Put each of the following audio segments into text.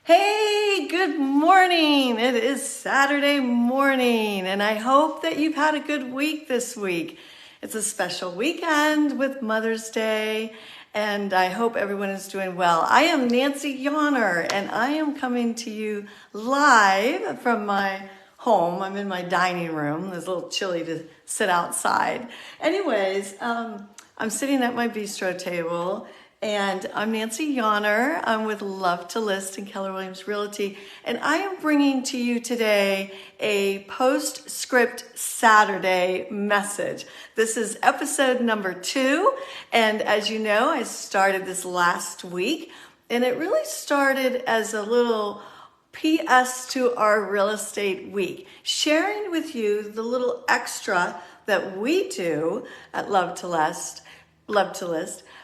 Hey, good morning. It is Saturday morning, and I hope that you've had a good week this week. It's a special weekend with Mother's Day, and I hope everyone is doing well. I am Nancy Yawner, and I am coming to you live from my home. I'm in my dining room. It's a little chilly to sit outside. Anyways, I'm sitting at my bistro table, and I'm Nancy Yawner. I'm with Love to List and Keller Williams Realty, and I am bringing to you today a postscript Saturday message. This is episode number 2, and as you know, I started this last week, and it really started as a little PS to our real estate week, sharing with you the little extra that we do at Love to List.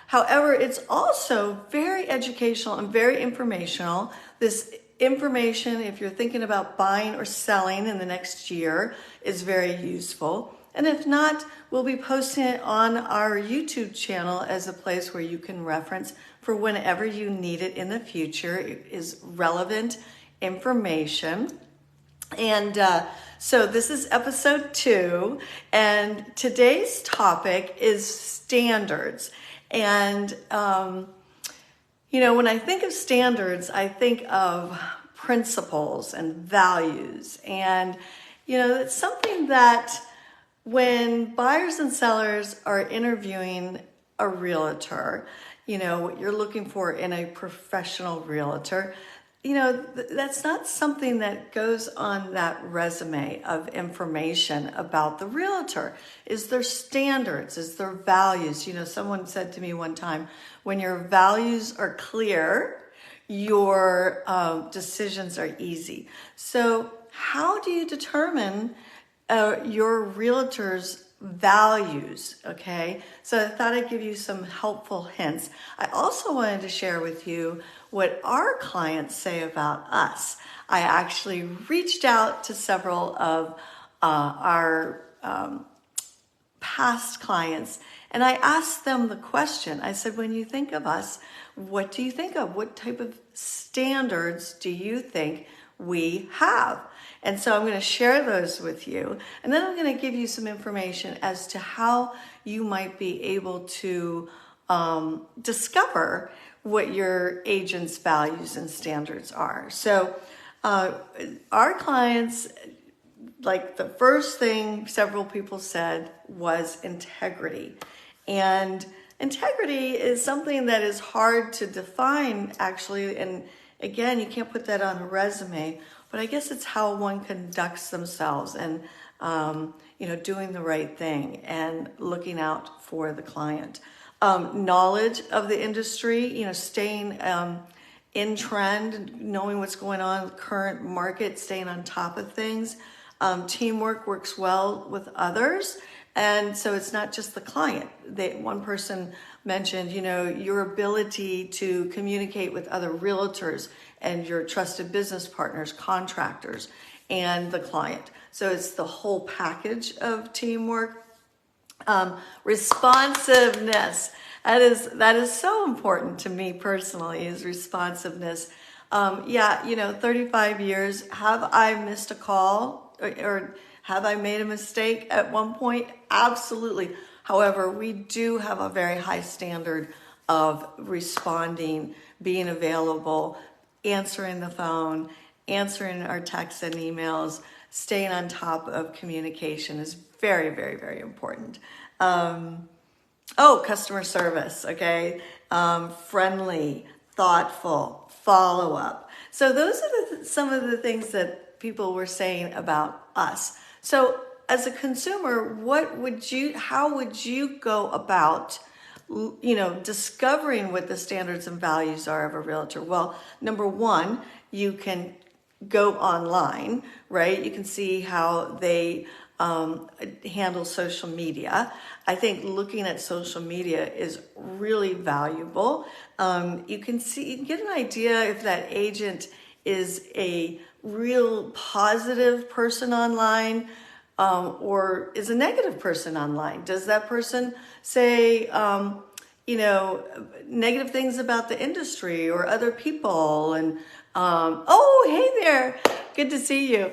However, it's also very educational and very informational. This information, if you're thinking about buying or selling in the next year, is very useful. And if not, we'll be posting it on our YouTube channel as a place where you can reference for whenever you need it in the future. It is relevant information. And so this is episode 2, and today's topic is standards. And, when I think of standards, I think of principles and values. And, it's something that when buyers and sellers are interviewing a realtor, what you're looking for in a professional realtor, that's not something that goes on that resume of information about the realtor. Is there standards? Is there values? Someone said to me one time, when your values are clear, your decisions are easy. So how do you determine your realtor's values? Okay, so I thought I'd give you some helpful hints. I also wanted to share with you what our clients say about us. I actually reached out to several of our past clients, and I asked them the question. I said, when you think of us, what do you think of? What type of standards do you think we have? And so I'm going to share those with you. And then I'm going to give you some information as to how you might be able to discover what your agent's values and standards are. So our clients, like the first thing several people said was integrity. And integrity is something that is hard to define, actually. And again, you can't put that on a resume, but I guess it's how one conducts themselves and, doing the right thing and looking out for the client. Knowledge of the industry, staying in trend, knowing what's going on in the current market, staying on top of things. Teamwork works well with others. And so it's not just the client. One person mentioned, your ability to communicate with other realtors and your trusted business partners, contractors, and the client. So it's the whole package of teamwork. Responsiveness. That is so important to me personally, is responsiveness. 35 years. Have I missed a call or have I made a mistake at one point? Absolutely. However, we do have a very high standard of responding, being available, answering the phone, answering our texts and emails, staying on top of communication is very, very, very important. Customer service, okay? Friendly, thoughtful, follow-up. So those are some of the things that people were saying about us. So as a consumer, how would you go about, discovering what the standards and values are of a realtor? Well, number one, you can go online, right? You can see how they handle social media. I think looking at social media is really valuable. You can get an idea if that agent is a real positive person online or is a negative person online. Does that person say, negative things about the industry or other people. And oh, hey there, good to see you.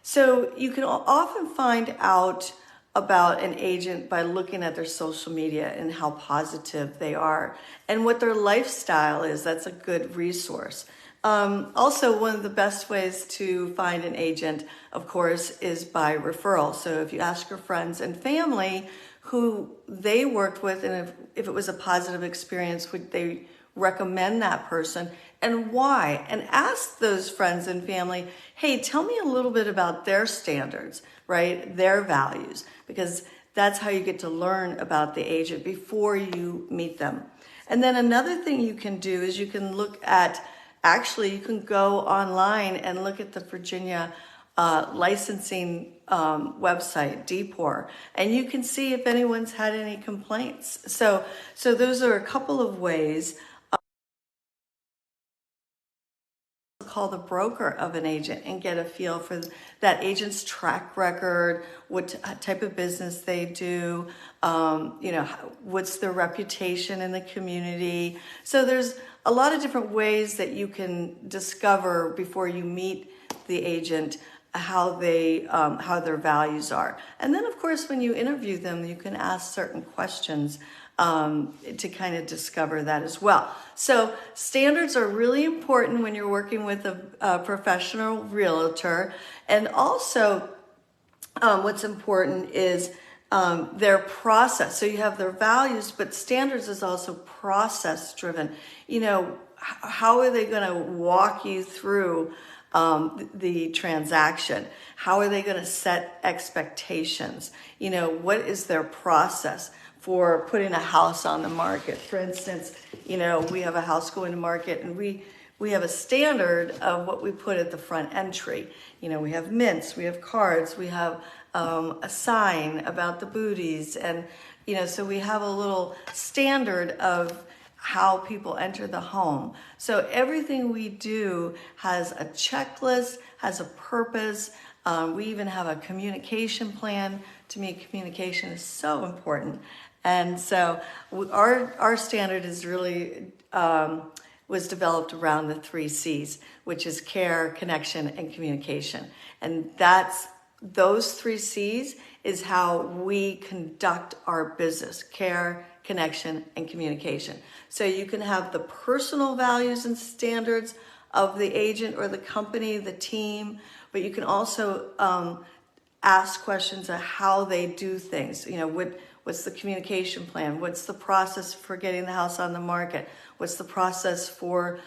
So you can often find out about an agent by looking at their social media and how positive they are and what their lifestyle is. That's a good resource. Also, one of the best ways to find an agent, of course, is by referral. So if you ask your friends and family who they worked with, and if it was a positive experience, would they recommend that person and why? And ask those friends and family, hey, tell me a little bit about their standards, right? Their values, because that's how you get to learn about the agent before you meet them. And then another thing you can do is you can look at, actually, you can go online and look at the Virginia licensing website, DPOR, and you can see if anyone's had any complaints. So those are a couple of ways. Call the broker of an agent and get a feel for that agent's track record, what type of business they do, what's their reputation in the community. So there's a lot of different ways that you can discover before you meet the agent how their values are. And then, of course, when you interview them, you can ask certain questions to kind of discover that as well. So standards are really important when you're working with a professional realtor. And also what's important is their process. So you have their values, but standards is also process driven. How are they going to walk you through the transaction? How are they going to set expectations? What is their process for putting a house on the market? For instance, we have a house going to market, and we have a standard of what we put at the front entry. We have mints, we have cards, we have a sign about the booties, and so we have a little standard of how people enter the home. So everything we do has a checklist, has a purpose. We even have a communication plan. To me, communication is so important. And so our standard is really was developed around the 3 C's, which is care, connection, and communication. And those 3 C's is how we conduct our business: care, connection, and communication. So you can have the personal values and standards of the agent or the company, the team, but you can also ask questions of how they do things. What's the communication plan? What's the process for getting the house on the market? What's the process for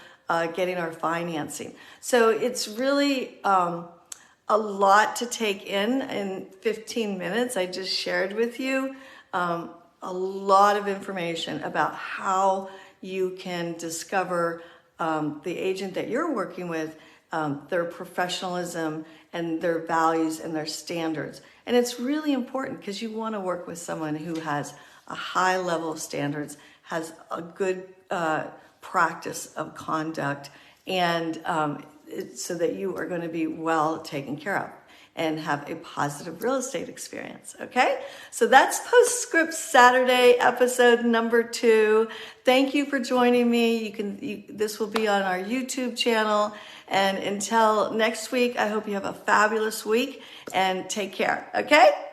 getting our financing? So it's really a lot to take in 15 minutes. I just shared with you a lot of information about how you can discover the agent that you're working with, their professionalism and their values and their standards. And it's really important because you want to work with someone who has a high level of standards, has a good practice of conduct, and so that you are going to be well taken care of and have a positive real estate experience. Okay, so that's Postscript Saturday episode number 2. Thank you for joining me. This will be on our YouTube channel. And until next week, I hope you have a fabulous week and take care. Okay.